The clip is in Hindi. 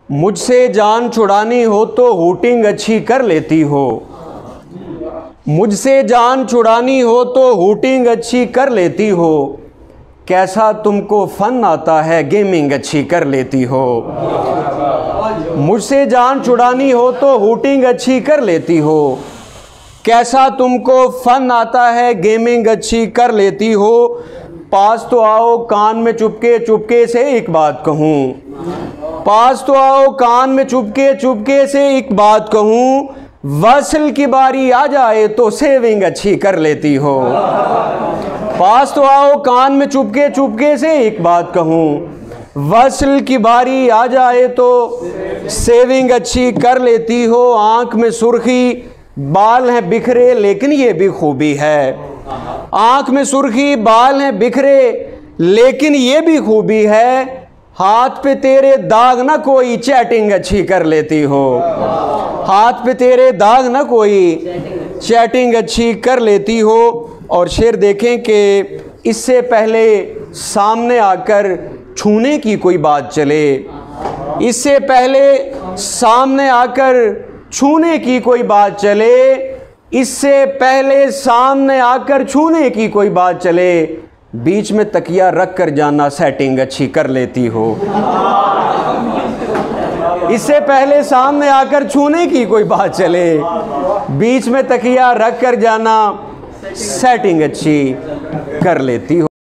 मुझसे जान छुड़ानी हो तो हूटिंग अच्छी कर लेती हो। मुझसे जान छुड़ानी हो तो हूटिंग अच्छी कर लेती हो। कैसा तुमको फ़न आता है गेमिंग अच्छी कर लेती हो। मुझसे जान छुड़ानी हो तो हूटिंग अच्छी कर लेती हो। कैसा तुमको फ़न आता है गेमिंग अच्छी कर लेती हो। पास तो आओ कान में चुपके चुपके से एक बात कहूँ। पास तो आओ कान में चुपके चुपके से एक बात कहूँ। वसल की बारी आ जाए तो सेविंग अच्छी कर लेती हो। पास तो आओ कान में चुपके चुपके से एक बात कहूँ। वसल की बारी आ जाए तो सेविंग अच्छी कर लेती हो। आंख में सुर्खी बाल हैं बिखरे लेकिन ये भी खूबी है। आंख में सुर्खी बाल हैं बिखरे लेकिन ये भी खूबी है। हाथ पे तेरे दाग ना कोई चैटिंग अच्छी कर लेती हो। हाथ पे तेरे दाग ना कोई चैटिंग अच्छी कर लेती हो। और शेर देखें कि इससे पहले सामने आकर छूने की कोई बात चले, इससे पहले सामने आकर छूने की कोई बात चले, इससे पहले सामने आकर छूने की कोई बात चले, बीच में तकिया रख कर जाना सेटिंग अच्छी कर लेती हो। इससे पहले सामने आकर छूने की कोई बात चले, बीच में तकिया रख कर जाना सेटिंग अच्छी कर लेती हो।